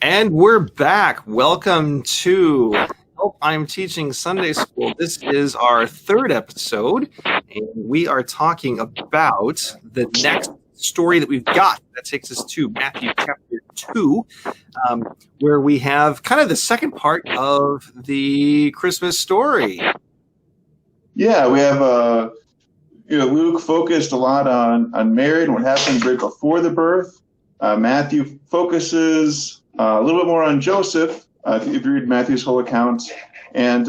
And we're back. Welcome to Help I'm Teaching Sunday School. This is our third episode, and we are talking about the next story that we've got. That takes us to Matthew chapter 2, where we have kind of the second part of the Christmas story. Yeah, we have Luke focused a lot on Mary and what happened right before the birth. Matthew focuses a little bit more on Joseph, if you read Matthew's whole account. And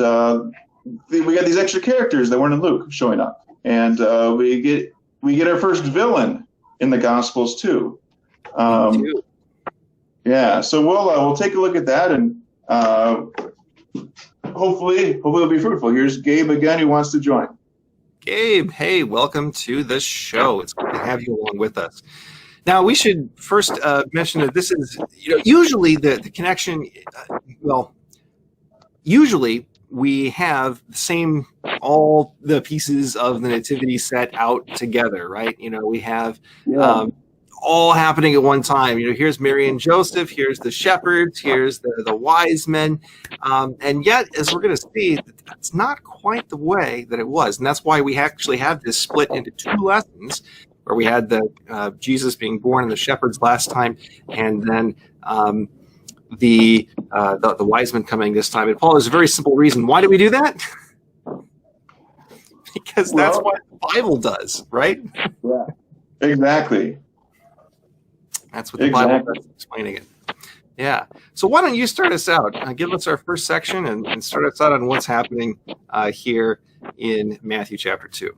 we got these extra characters that weren't in Luke showing up. And we get our first villain in the Gospels too. Yeah, so we'll take a look at that, and hopefully it'll be fruitful. Here's Gabe again, who wants to join. Gabe, hey, welcome to the show. It's good to have you along with us. Now, we should first mention that this is, usually the connection, usually we have all the pieces of the nativity set out together, right? We have all happening at one time. Here's Mary and Joseph, here's the shepherds, here's the wise men. And yet, as we're going to see, that's not quite the way that it was. And that's why we actually have this split into two lessons, where we had the Jesus being born and the shepherds last time, and then the wise men coming this time. And Paul, there's a very simple reason. Why do we do that? Because that's what the Bible does, right? Yeah, exactly. That's what the Bible does, explaining it. Yeah. So why don't you start us out? Give us our first section and start us out on what's happening here in Matthew chapter 2.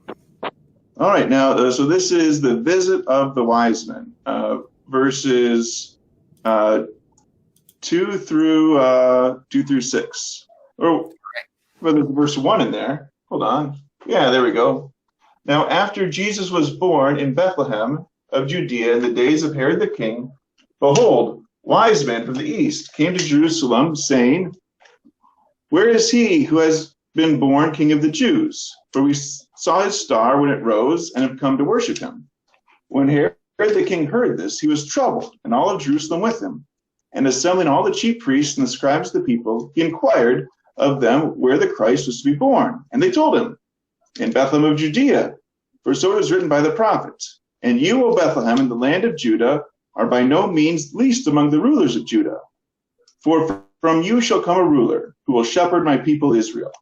All right. Now, so this is the visit of the wise men, verses 2 through 6. Oh, well, there's verse 1 in there. Hold on. Yeah, there we go. Now, after Jesus was born in Bethlehem of Judea in the days of Herod the king, behold, wise men from the east came to Jerusalem, saying, "Where is he who has been born King of the Jews? For we saw his star when it rose and have come to worship him." When Herod the king heard this, he was troubled, and all of Jerusalem with him. And assembling all the chief priests and the scribes of the people, he inquired of them where the Christ was to be born. And they told him, "In Bethlehem of Judea, for so it is written by the prophet. And you, O Bethlehem, in the land of Judah, are by no means least among the rulers of Judah. For from you shall come a ruler who will shepherd my people Israel."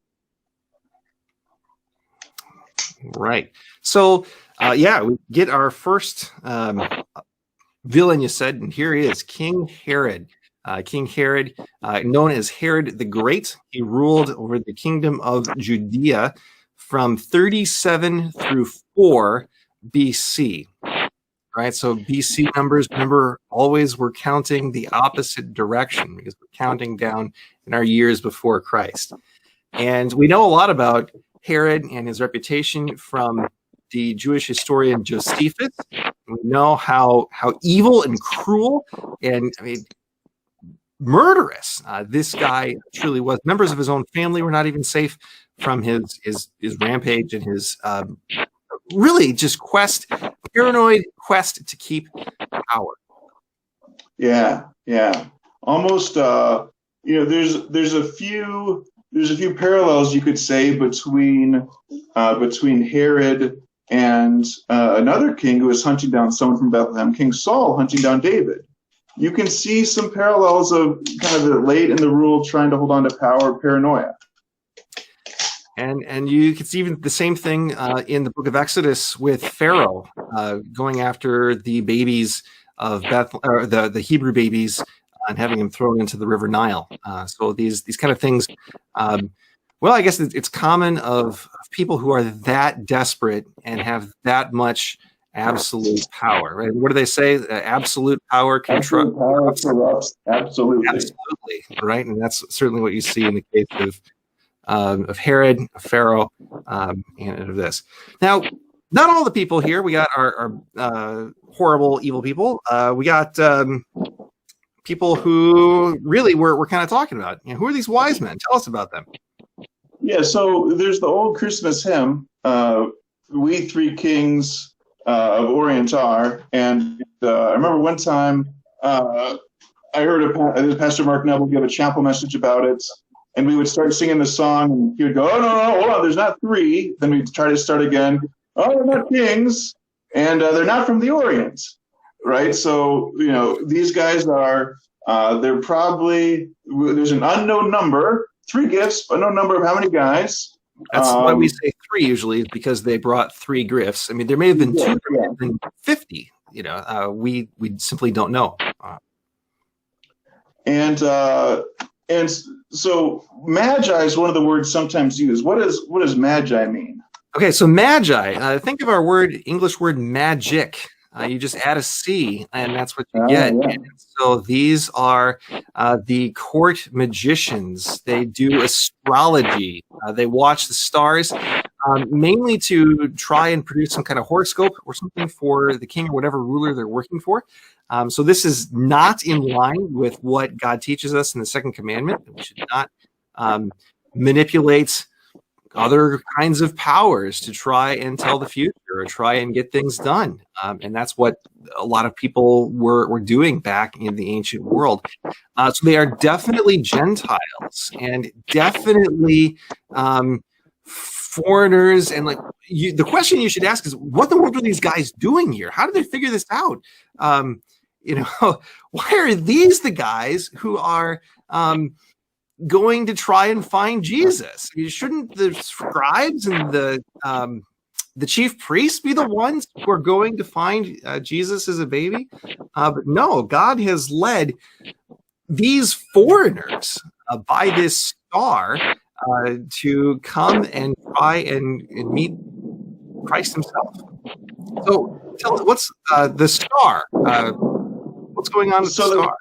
Right. So, we get our first villain, you said, and here he is, King Herod. King Herod, known as Herod the Great, he ruled over the kingdom of Judea from 37 through 4 BC. Right, so BC numbers, remember, always we're counting the opposite direction because we're counting down in our years before Christ. And we know a lot about Herod and his reputation from the Jewish historian Josephus. We know how evil and cruel and, murderous this guy truly was. Members of his own family were not even safe from his rampage and his really just paranoid quest to keep power. Yeah. Almost, there's a few parallels you could say between Herod and another king who was hunting down someone from Bethlehem, King Saul hunting down David. You can see some parallels of kind of the late in the rule trying to hold on to power, paranoia. And you can see even the same thing in the book of Exodus with Pharaoh going after the babies of or the Hebrew babies and having them thrown into the river Nile. So these kind of things. I guess it's common of people who are that desperate and have that much absolute power, right? What do they say? Absolute power control. Absolutely, right? And that's certainly what you see in the case of Herod, of Pharaoh, and of this. Now, not all the people here. We got our horrible, evil people. We got people who really we're kind of talking about. Who are these wise men? Tell us about them. Yeah, so there's the old Christmas hymn, "We Three Kings of Orient Are," and I remember one time I heard Pastor Mark Neville give a chapel message about it, and we would start singing the song, and he would go, "Oh no, hold on, there's not three." Then we'd try to start again. "Oh, they're not kings, and they're not from the Orient, right?" So these guys are. They're probably there's an unknown number, 3 gifts, unknown number of how many guys. That's why we say 3 usually, because they brought 3 gifts. I mean, there may have been 2, there may have been 50. We simply don't know. And so magi is one of the words sometimes used. What does magi mean? Okay, so magi. Think of our English word magic. You just add a C, and that's what you get. Yeah. And so these are the court magicians. They do astrology. They watch the stars, mainly to try and produce some kind of horoscope or something for the king or whatever ruler they're working for. So this is not in line with what God teaches us in the second commandment. We should not manipulate other kinds of powers to try and tell the future or try and get things done. And that's what a lot of people were doing back in the ancient world. So they are definitely Gentiles and definitely foreigners. And the question you should ask is, what the world are these guys doing here? How did they figure this out? Why are these the guys who are going to try and find Jesus? Shouldn't the scribes and the chief priests be the ones who are going to find Jesus as a baby? But no, God has led these foreigners by this star to come and try and meet Christ himself. So tell us, what's the star? What's going on with the star?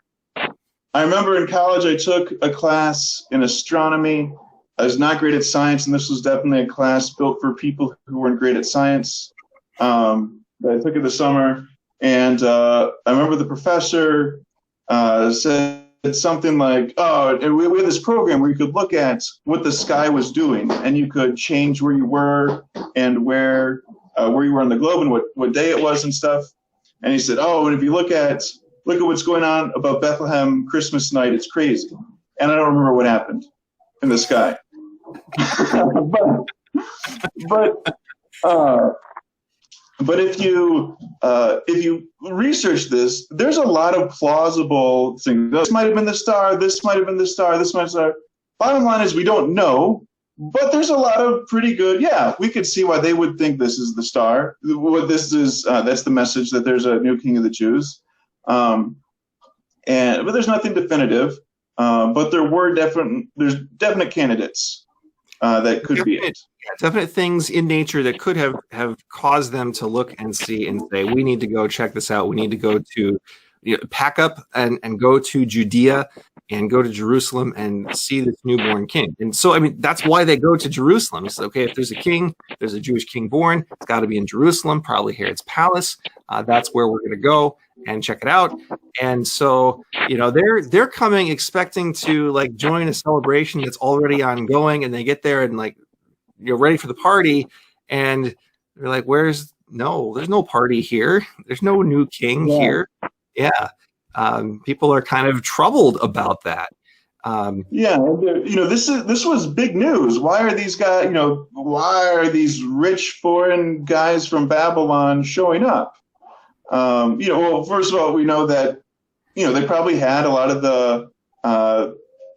I remember in college I took a class in astronomy. I was not great at science, and this was definitely a class built for people who weren't great at science. But I took it this summer, and I remember the professor said something like, "Oh, and we had this program where you could look at what the sky was doing, and you could change where you were and where you were on the globe and what day it was and stuff." And he said, "Oh, and if you look at what's going on about Bethlehem Christmas night. It's crazy." And I don't remember what happened in the sky. but if you research this, there's a lot of plausible things. This might have been the star. This might have been the star. This might have been the star. Bottom line is we don't know. But there's a lot of pretty good. Yeah, we could see why they would think this is the star. What this is, that's the message that there's a new king of the Jews. But there's nothing definitive. But there's definite candidates that could be it. Definite things in nature that could have caused them to look and see and say, we need to go check this out. We need to go to pack up and go to Judea and go to Jerusalem and see this newborn king. And so, I mean, that's why they go to Jerusalem. It's okay, if there's a king, there's a Jewish king born, it's got to be in Jerusalem, probably Herod's palace. That's where we're going to go and check it out. And so, they're coming expecting to join a celebration that's already ongoing, and they get there and ready for the party, and they're like, there's no party here. There's no new king here. Yeah. People are kind of troubled about that. This was big news. Why are these guys, why are these rich foreign guys from Babylon showing up? Well, first of all, we know that, they probably had a lot of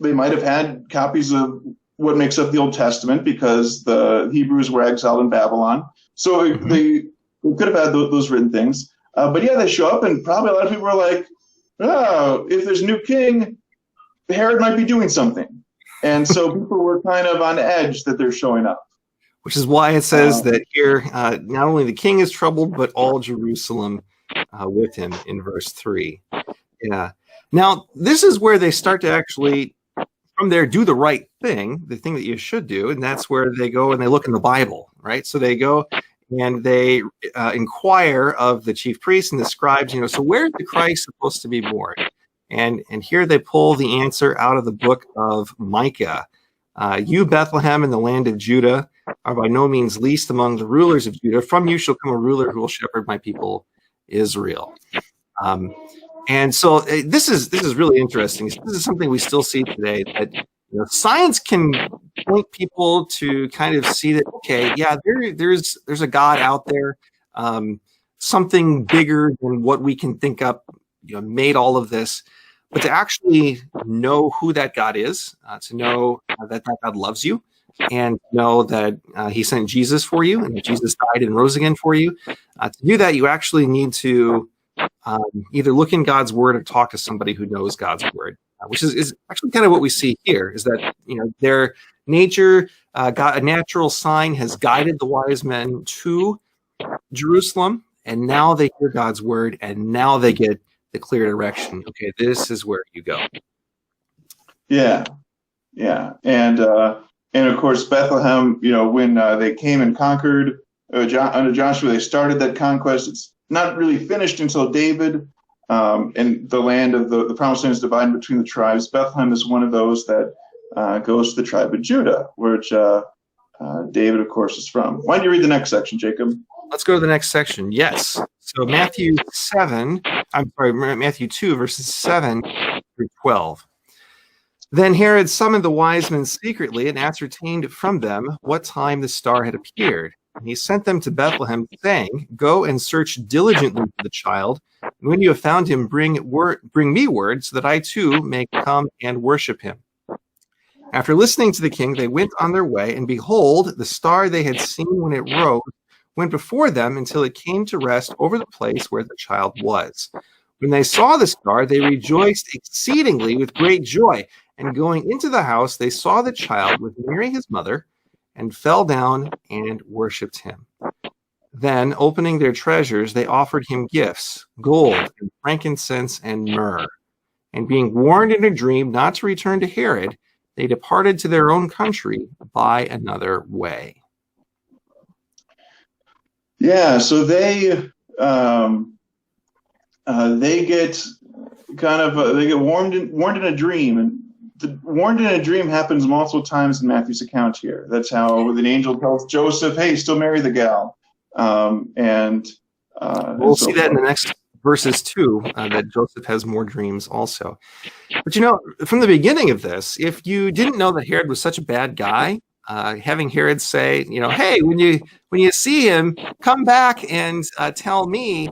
they might have had copies of what makes up the Old Testament, because the Hebrews were exiled in Babylon. So they could have had those written things. But yeah, they show up, and probably a lot of people are like, "Oh, if there's a new king, Herod might be doing something." And so people were kind of on edge that they're showing up. Which is why it says that here, not only the king is troubled, but all Jerusalem with him in verse 3. Yeah. Now, this is where they start to actually, from there, do the right thing, the thing that you should do. And that's where they go and they look in the Bible, right? So they go and they inquire of the chief priests and the scribes, so where's the Christ supposed to be born? And here they pull the answer out of the book of Micah. You, Bethlehem, in the land of Judah, are by no means least among the rulers of Judah. From you shall come a ruler who will shepherd my people Israel. And so this is really interesting. This is something we still see today, that science can point people to kind of see that, okay, yeah, there's a God out there, something bigger than what we can think up, made all of this. But to actually know who that God is, to know that God loves you, and know that he sent Jesus for you, and that Jesus died and rose again for you. To do that, you actually need to either look in God's word or talk to somebody who knows God's word, which is actually kind of what we see here, is that their nature, a natural sign has guided the wise men to Jerusalem, and now they hear God's word, and now they get the clear direction. Okay, this is where you go. Yeah, and of course Bethlehem. When they came and conquered under Joshua, they started that conquest. It's not really finished until David, and the land of the promised land is divided between the tribes. Bethlehem is one of those that goes to the tribe of Judah, which David, of course, is from. Why don't you read the next section, Jacob? Let's go to the next section. Yes. So Matthew 2, verses 7 through 12. Then Herod summoned the wise men secretly and ascertained from them what time the star had appeared. And he sent them to Bethlehem, saying, "Go and search diligently for the child, and when you have found him, bring me word, so that I too may come and worship him." After listening to the king, they went on their way, and behold, the star they had seen when it rose went before them until it came to rest over the place where the child was. When they saw the star, they rejoiced exceedingly with great joy. And going into the house, they saw the child with Mary his mother, and fell down and worshipped him. Then, opening their treasures, they offered him gifts, gold and frankincense and myrrh. And being warned in a dream not to return to Herod, they departed to their own country by another way. Yeah, so they get they get warned in a dream, and the warned in a dream happens multiple times in Matthew's account here. That's how the angel tells Joseph, "Hey, still marry the gal," and we'll see that in the next verses too. That Joseph has more dreams also. But from the beginning of this, if you didn't know that Herod was such a bad guy, having Herod say, "Hey, when you see him, come back and tell me,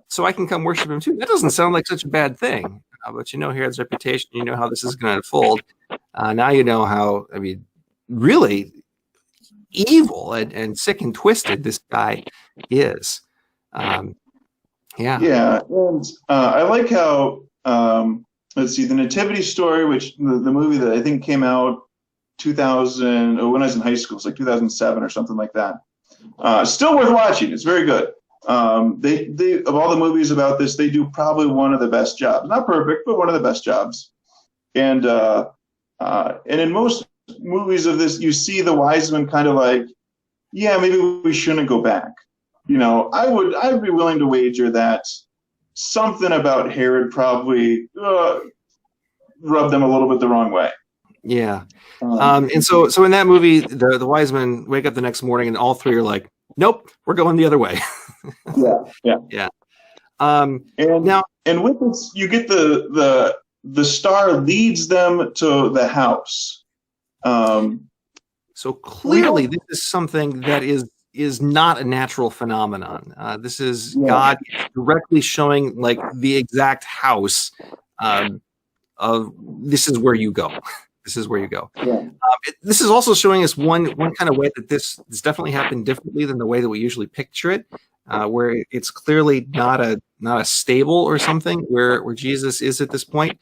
so I can come worship him too." That doesn't sound like such a bad thing. But Herod's reputation, how this is going to unfold. Now you know how, really evil and sick and twisted this guy is. Yeah. Yeah, and I like how, let's see, the Nativity Story, which the movie that I think came out 2000, when I was in high school, it's like 2007 or something like that. Still worth watching. It's very good. They of all the movies about this, they do probably one of the best jobs. Not perfect, but one of the best jobs. And in most movies of this, you see the wise men kind of like, yeah, maybe we shouldn't go back. I'd be willing to wager that something about Herod probably rubbed them a little bit the wrong way. Yeah. And so in that movie, the wise men wake up the next morning and all three are like, "Nope, we're going the other way." Yeah. And with this, you get the star leads them to the house. So clearly, this is something that is not a natural phenomenon. This is God directly showing like the exact house of this is where you go. This is where you go. Yeah. This is also showing us one kind of way that this definitely happened differently than the way that we usually picture it, where it's clearly not a stable or something where Jesus is at this point.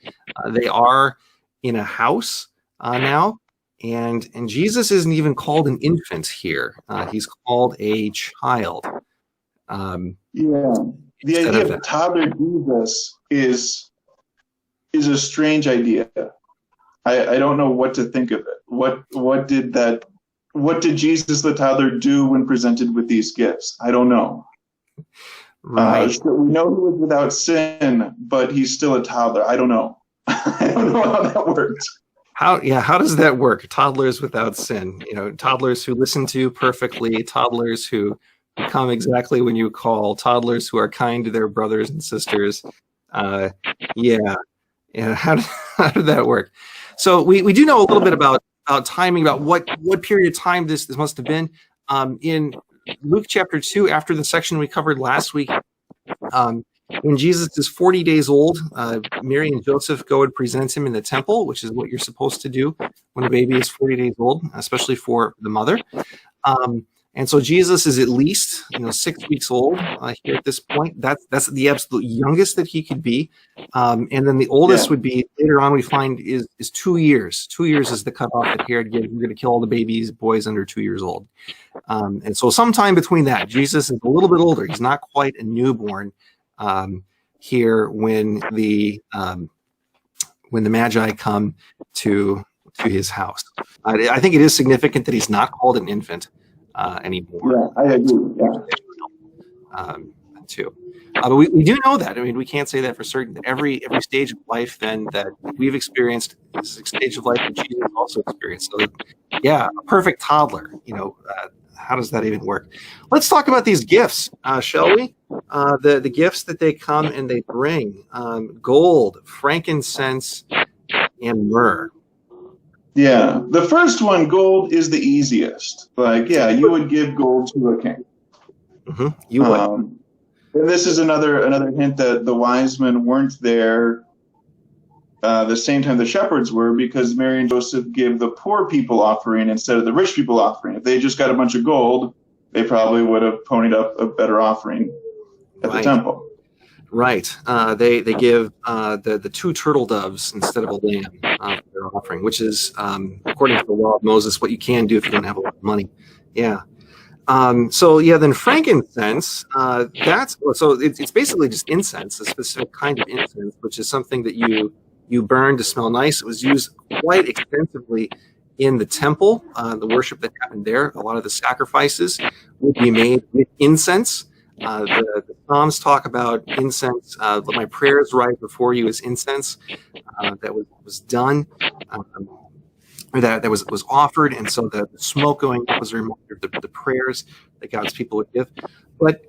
They are in a house now, and Jesus isn't even called an infant here. He's called a child. The idea of toddler Jesus is a strange idea. I don't know what to think of it. What did Jesus the toddler do when presented with these gifts? I don't know. Right. We know he was without sin, but he's still a toddler. I don't know. I don't know how that works. How does that work? Toddlers without sin, toddlers who listen to you perfectly, toddlers who come exactly when you call, toddlers who are kind to their brothers and sisters. Uh, yeah. Yeah. How did that work? So we do know a little bit about timing, about what period of time this must have been. In Luke chapter 2, after the section we covered last week, when Jesus is 40 days old, Mary and Joseph go and present him in the temple, which is what you're supposed to do when a baby is 40 days old, especially for the mother. And so Jesus is at least 6 weeks old here at this point. That's the absolute youngest that he could be. And then the oldest would be, later on we find, is 2 years. 2 years is the cutoff that Herod gives. We're going to kill all the babies, boys under 2 years old. And so sometime between that, Jesus is a little bit older. He's not quite a newborn here when the Magi come to his house. I think it is significant that he's not called an infant anymore. Yeah, I agree. Yeah. Too. But we do know that. I mean, we can't say that for certain. That every stage of life then that we've experienced is a stage of life that Jesus also experienced. So, yeah, a perfect toddler. How does that even work? Let's talk about these gifts, shall we? The gifts that they come and they bring: gold, frankincense, and myrrh. Yeah, the first one, gold, is the easiest. Like, yeah, you would give gold to a king. Mm-hmm. You would. And this is another hint that the wise men weren't there the same time the shepherds were, because Mary and Joseph give the poor people offering instead of the rich people offering. If they just got a bunch of gold, they probably would have ponied up a better offering at the temple. Right. They give the 2 turtle doves instead of a lamb for their offering, which is, according to the law of Moses, what you can do if you don't have a lot of money. Yeah. Then frankincense, it's basically just incense, a specific kind of incense, which is something that you burn to smell nice. It was used quite extensively in the temple, the worship that happened there. A lot of the sacrifices would be made with incense. The Psalms talk about incense. My prayers right before you is incense that was done, or that was offered, and so the smoke going up was a reminder of the prayers that God's people would give. But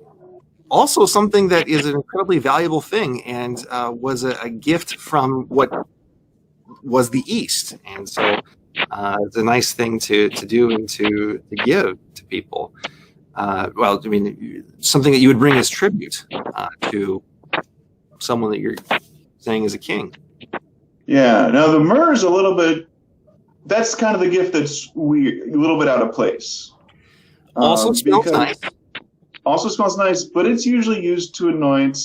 also something that is an incredibly valuable thing, and was a gift from what was the East, and so it's a nice thing to do and to give to people. Something that you would bring as tribute to someone that you're saying is a king. Yeah. Now the myrrh is a little bit. That's kind of the gift that's weird, a little bit out of place. Also smells nice. Also smells nice, but it's usually used to anoint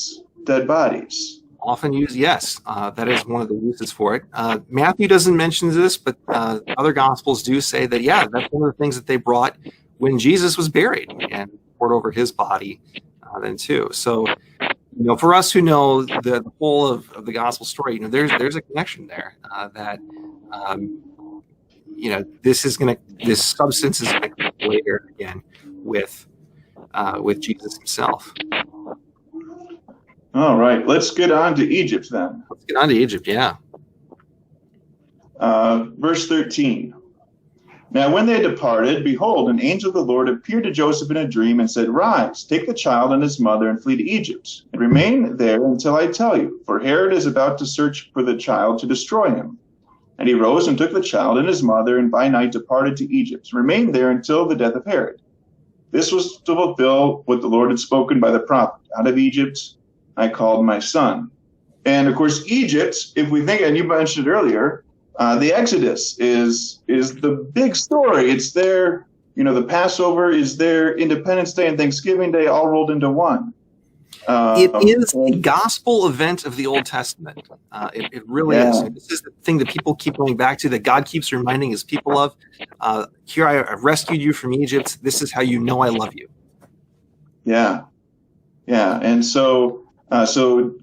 dead bodies. Often used, yes. That is one of the uses for it. Matthew doesn't mention this, but other Gospels do say that, yeah, that's one of the things that they brought when Jesus was buried and poured over his body then too. So, for us who know the whole of the gospel story, there's a connection there that, this substance is going to come later again with Jesus himself. All right, let's get on to Egypt then. Let's get on to Egypt, yeah. Verse 13. Now when they had departed, behold, an angel of the Lord appeared to Joseph in a dream and said, Rise, take the child and his mother and flee to Egypt, and remain there until I tell you, for Herod is about to search for the child to destroy him. And he rose and took the child and his mother, and by night departed to Egypt, and remained there until the death of Herod. This was to fulfill what the Lord had spoken by the prophet, Out of Egypt I called my son. And of course, Egypt, if we think, and you mentioned it earlier, the Exodus is the big story. It's their, the Passover is their Independence Day and Thanksgiving Day all rolled into one. It is a gospel event of the Old Testament. It really is. This is the thing that people keep going back to, that God keeps reminding his people of. Here I rescued you from Egypt. This is how you know I love you. Yeah. And so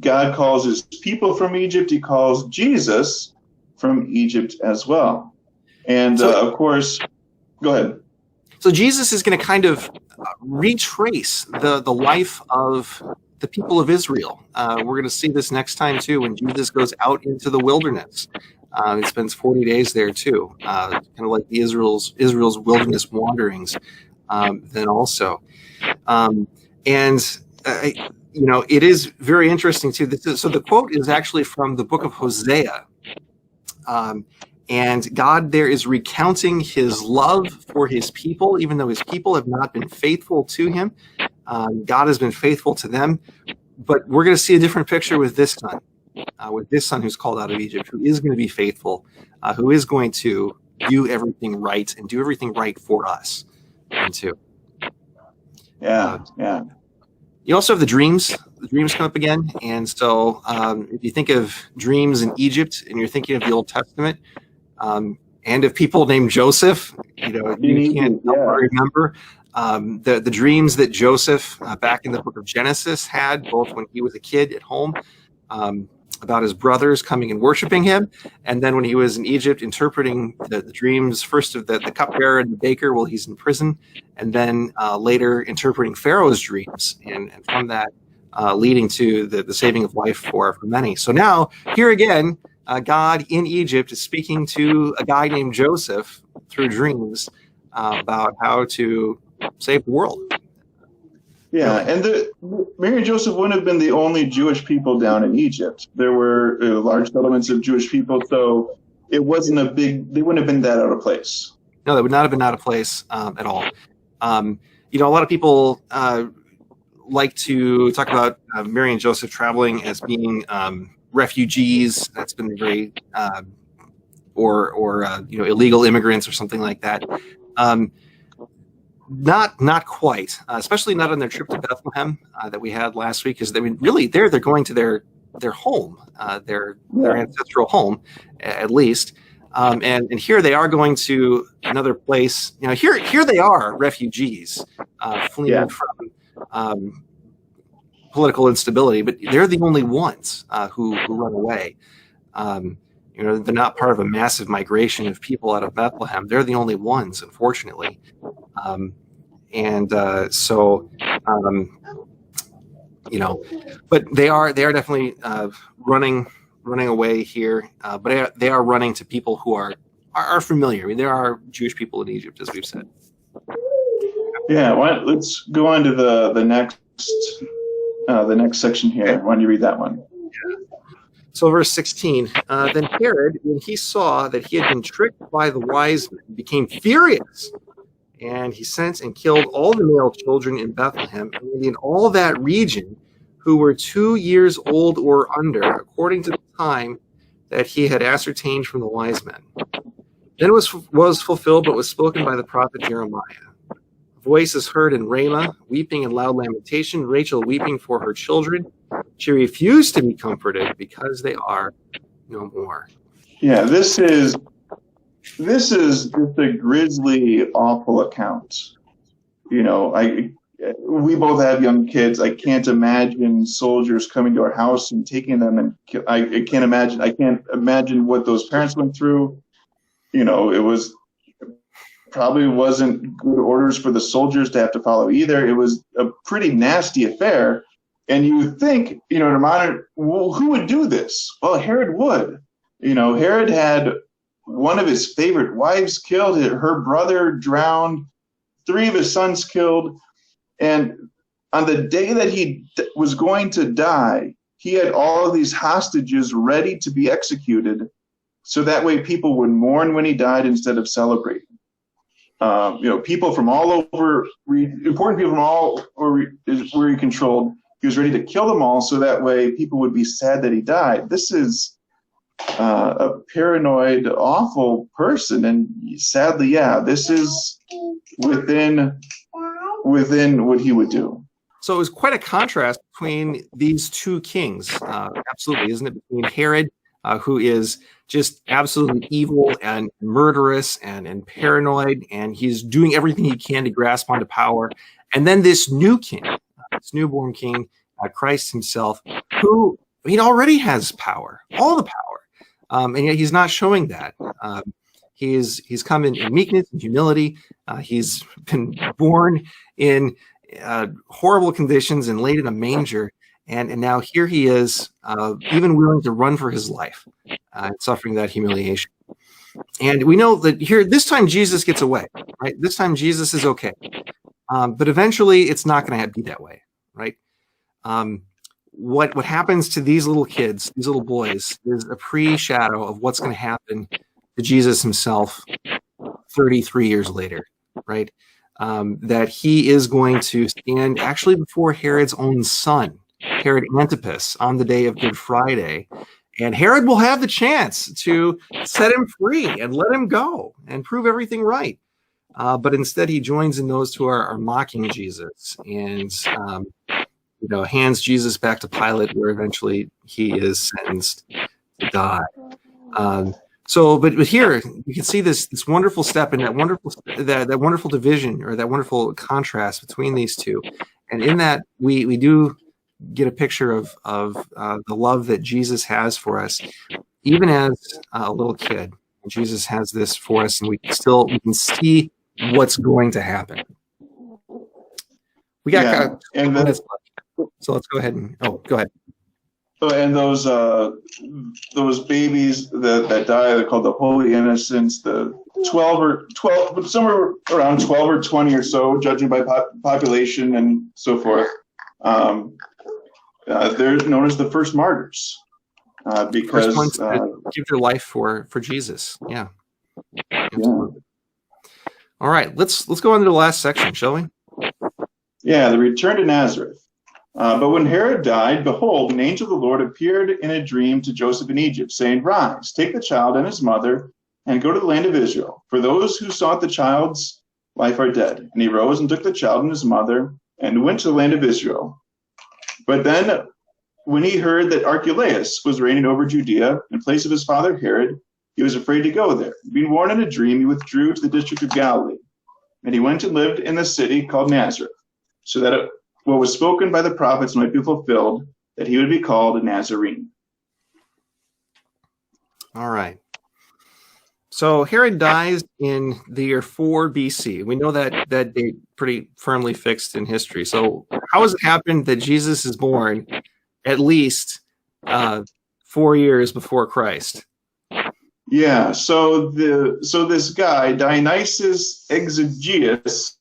God calls his people from Egypt. He calls Jesus from Egypt as well. And of course, go ahead. So Jesus is going to kind of retrace the life of the people of Israel. We're going to see this next time too, when Jesus goes out into the wilderness. He spends 40 days there too, kind of like the Israel's wilderness wanderings. Then also, it is very interesting too. So the quote is actually from the book of Hosea. And God there is recounting his love for his people, even though his people have not been faithful to him. God has been faithful to them. But we're going to see a different picture with this son who's called out of Egypt, who is going to be faithful, who is going to do everything right and do everything right for us. And too. Yeah. You also have the dreams. The dreams come up again. And so if you think of dreams in Egypt and you're thinking of the Old Testament, and of people named Joseph, you can't help but remember the dreams that Joseph back in the book of Genesis had, both when he was a kid at home, about his brothers coming and worshiping him, and then when he was in Egypt interpreting the dreams, first of the cupbearer and the baker while he's in prison, and then later interpreting Pharaoh's dreams, and from that leading to the saving of life for many. So now, here again, God in Egypt is speaking to a guy named Joseph through dreams about how to save the world. Yeah, and Mary and Joseph wouldn't have been the only Jewish people down in Egypt. There were large settlements of Jewish people, so it wasn't they wouldn't have been that out of place. No, they would not have been out of place at all. A lot of people like to talk about Mary and Joseph traveling as being refugees. That's been very, or illegal immigrants or something like that. Not quite, especially not on their trip to Bethlehem that we had last week. Because really, they're going to their home, their ancestral home, at least. And here they are going to another place. Here they are refugees fleeing from political instability, but they're the only ones who run away. They're not part of a massive migration of people out of Bethlehem. They're the only ones, unfortunately. But they are definitely running away here. But they are running to people who are familiar. I mean, there are Jewish people in Egypt, as we've said. Yeah. Let's go on to the next section here. Why don't you read that one? So verse 16, then Herod, when he saw that he had been tricked by the wise men, became furious, and he sent and killed all the male children in Bethlehem and in all that region who were 2 years old or under, according to the time that he had ascertained from the wise men. Then it was fulfilled what was spoken by the prophet Jeremiah. A voice is heard in Ramah, weeping and loud lamentation, Rachel weeping for her children. She refused to be comforted because they are no more. Yeah, this is just a grisly, awful account. We both have young kids. I can't imagine soldiers coming to our house and taking them, and I can't imagine what those parents went through. It was probably wasn't good orders for the soldiers to have to follow either. It was a pretty nasty affair. And you would think, who would do this? Well, Herod would. Herod had one of his favorite wives killed, her brother drowned, 3 of his sons killed. And on the day that he was going to die, he had all of these hostages ready to be executed. So that way people would mourn when he died instead of celebrating. People from all over, important people from all over where he controlled. He was ready to kill them all so that way people would be sad that he died. This is a paranoid, awful person. And sadly, this is within what he would do. So it was quite a contrast between these two kings. Absolutely, isn't it? Between Herod, who is just absolutely evil and murderous and paranoid, and he's doing everything he can to grasp onto power. And then this new king, this newborn king, Christ himself, who already has power, all the power, and yet he's not showing that. He's come in meekness and humility. He's been born in horrible conditions and laid in a manger, and now here he is, even willing to run for his life, suffering that humiliation. And we know that here, this time Jesus gets away, right? This time Jesus is okay. But eventually it's not going to be that way, right? what happens to these little kids, these little boys, is a pre-shadow of what's going to happen to Jesus himself 33 years later, right? That he is going to stand actually before Herod's own son, Herod Antipas, on the day of Good Friday. And Herod will have the chance to set him free and let him go and prove everything right. But instead, he joins in those who are mocking Jesus and hands Jesus back to Pilate, where eventually he is sentenced to die. But here you can see this wonderful step and that wonderful division, or that wonderful contrast between these two. And in that, we do get a picture of the love that Jesus has for us, even as a little kid. Jesus has this for us, and we can see what's going to happen. We got minutes left, so let's go ahead and go ahead. And those babies that die, they're called the Holy Innocents. The 12, somewhere around 12 or 20 or so, judging by population and so forth. They're known as the first martyrs because first ones to give their life for Jesus. Yeah. Absolutely. All right, let's go on to the last section, shall we? Yeah, the return to Nazareth. But when Herod died, behold, an angel of the Lord appeared in a dream to Joseph in Egypt, saying, "Rise, take the child and his mother, and go to the land of Israel. For those who sought the child's life are dead." And he rose and took the child and his mother, and went to the land of Israel. But then, when he heard that Archelaus was reigning over Judea in place of his father Herod, he was afraid to go there. Being warned in a dream, he withdrew to the district of Galilee. And he went and lived in the city called Nazareth, so that what was spoken by the prophets might be fulfilled, that he would be called a Nazarene. All right. So Herod dies in the year 4 BC. We know that date pretty firmly fixed in history. So how has it happened that Jesus is born at least 4 years before Christ? Yeah, so this guy, Dionysius Exiguus,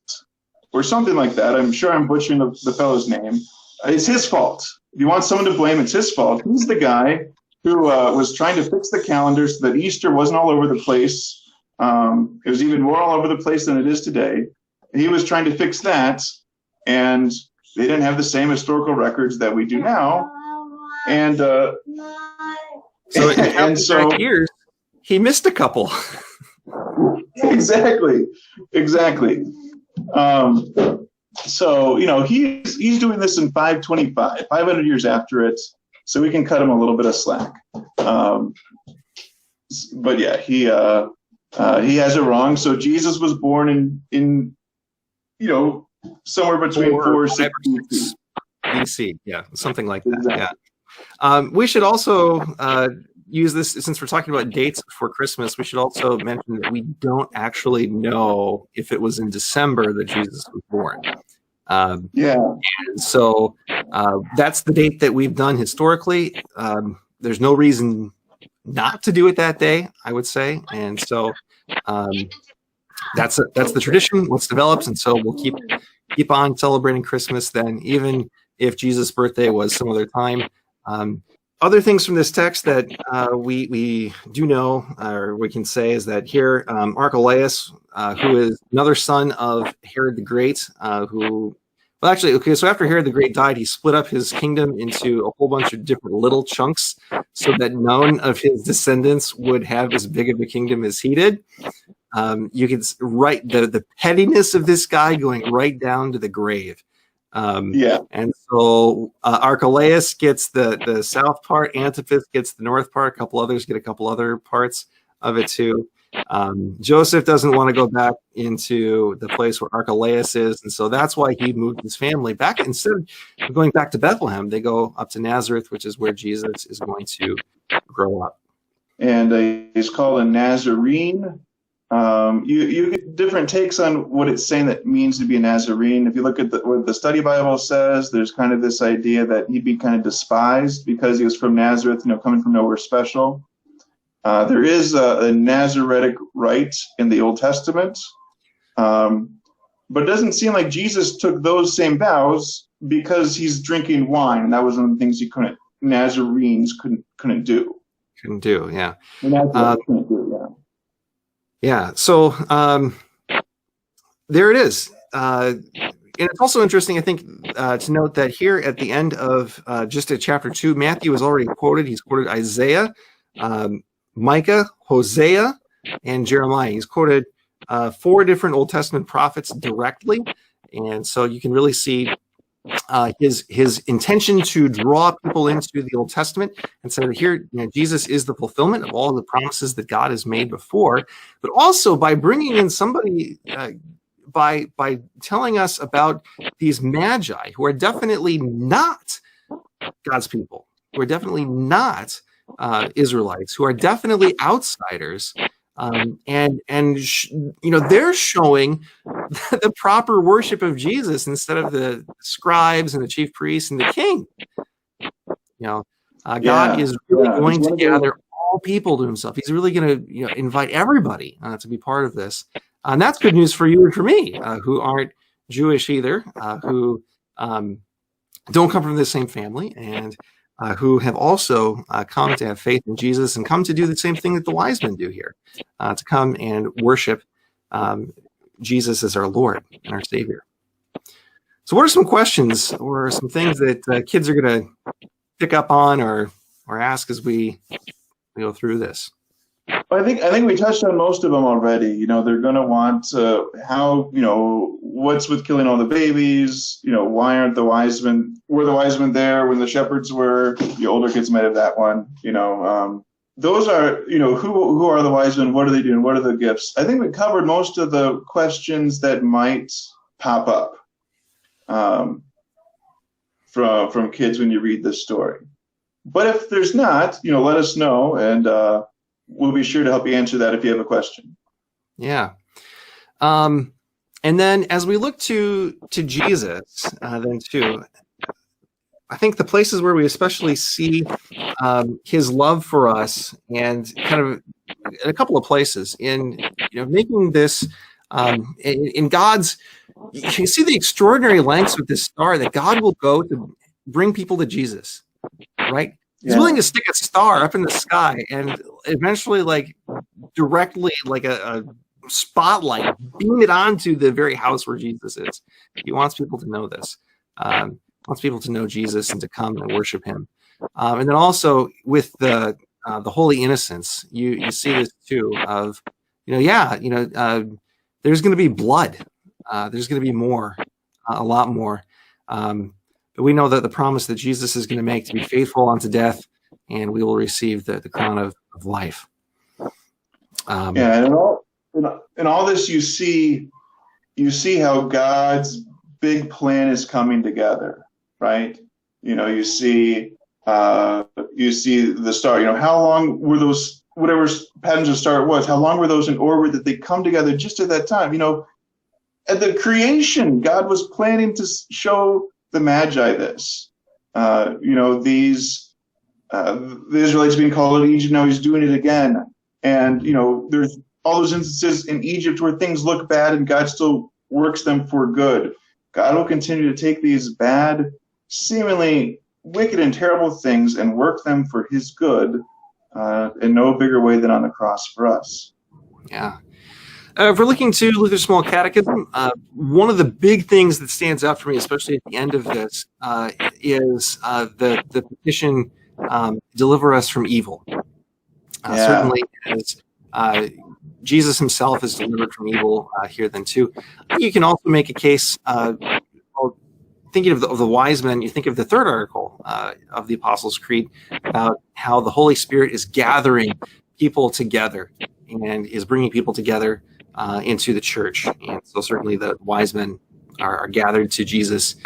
or something like that, I'm sure I'm butchering the fellow's name, it's his fault. If you want someone to blame, it's his fault. He's the guy who was trying to fix the calendar so that Easter wasn't all over the place. It was even more all over the place than it is today. He was trying to fix that, and they didn't have the same historical records that we do now. And so years, he missed a couple. Exactly. So he's doing this in 525, 500 years after it. So we can cut him a little bit of slack. But yeah, he has it wrong. So Jesus was born in somewhere between 4 6 BC. Yeah, something like that. Exactly. Yeah. We should also use this, since we're talking about dates before Christmas, we should also mention that we don't actually know if it was in December that Jesus was born. And so that's the date that we've done historically. There's no reason not to do it that day, I would say. And so that's the tradition, what's developed. And so we'll keep on celebrating Christmas then, even if Jesus' birthday was some other time. Other things from this text that we do know, or we can say, is that here Archelaus, who is another son of Herod the Great, so after Herod the Great died, he split up his kingdom into a whole bunch of different little chunks so that none of his descendants would have as big of a kingdom as he did. You can write the pettiness of this guy going right down to the grave. And so Archelaus gets the south part, Antipas gets the north part, a couple others get a couple other parts of it too. Joseph doesn't want to go back into the place where Archelaus is, and so that's why he moved his family back. Instead of going back to Bethlehem, they go up to Nazareth, which is where Jesus is going to grow up. And he's called a Nazarene. You get different takes on what it's saying that means to be a Nazarene. If you look at what the study Bible says, there's kind of this idea that he'd be kind of despised because he was from Nazareth, coming from nowhere special. There is a Nazaritic rite in the Old Testament, but it doesn't seem like Jesus took those same vows because he's drinking wine, and that was one of the things Nazarenes couldn't do. Couldn't do, yeah. Couldn't do, yeah. Yeah. So there it is. And it's also interesting, I think, to note that here at the end of just at chapter 2, Matthew is already quoted. He's quoted Isaiah, Micah, Hosea, and Jeremiah. He's quoted 4 different Old Testament prophets directly. And so you can really see his intention to draw people into the Old Testament and say that here, Jesus is the fulfillment of all the promises that God has made before, but also by bringing in somebody, by telling us about these magi who are definitely not God's people, who are definitely not Israelites, who are definitely outsiders. They're showing the proper worship of Jesus instead of the scribes and the chief priests and the king. God is really going to gather all people to himself. He's really going to invite everybody to be part of this. And that's good news for you and for me, who aren't Jewish either, who don't come from the same family, and who have also come to have faith in Jesus and come to do the same thing that the wise men do here, to come and worship Jesus as our Lord and our Savior. So what are some questions or some things that kids are going to pick up on or ask as we go through this? I think we touched on most of them already. They're going to want how, what's with killing all the babies? Why aren't the wise men? Were the wise men there when the shepherds were? The older kids might have that one. Those are, who are the wise men? What are they doing? What are the gifts? I think we covered most of the questions that might pop up from kids when you read this story. But if there's not, let us know, and we'll be sure to help you answer that if you have a question. Yeah. And then as we look to Jesus, then too, I think the places where we especially see his love for us, and kind of in a couple of places in making this in God's, you see the extraordinary lengths with this star that God will go to bring people to Jesus, right? He's willing to stick a star up in the sky and eventually, directly, like a spotlight, beam it onto the very house where Jesus is. He wants people to know this. Wants people to know Jesus and to come and worship him. And then also with the holy innocents, you see this too. Of there's going to be blood. There's going to be more, a lot more. But we know that the promise that Jesus is going to make to be faithful unto death, and we will receive the crown of life. And in all this, you see how God's big plan is coming together, right? You see the star. How long were those, whatever patterns of star it was, how long were those in orbit that they come together just at that time? At the creation, God was planning to show the Magi this. The Israelites being called to Egypt, now he's doing it again. And, there's all those instances in Egypt where things look bad and God still works them for good. God will continue to take these bad, seemingly wicked and terrible things and work them for his good in no bigger way than on the cross for us. Yeah. If we're looking to Luther's Small Catechism, one of the big things that stands out for me, especially at the end of this, is the petition, deliver us from evil. Certainly, as Jesus himself is delivered from evil here then too. You can also make a case, thinking of the wise men, you think of the third article of the Apostles' Creed about how the Holy Spirit is gathering people together and is bringing people together into the church. And so certainly the wise men are gathered to Jesus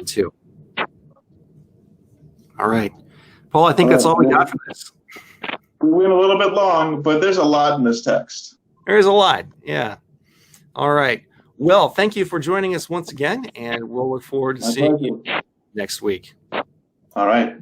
too. All right. Paul, I think that's all we got for this. We went a little bit long, but there's a lot in this text. There's a lot. Yeah. All right. Well, thank you for joining us once again, and we'll look forward to seeing you next week. All right.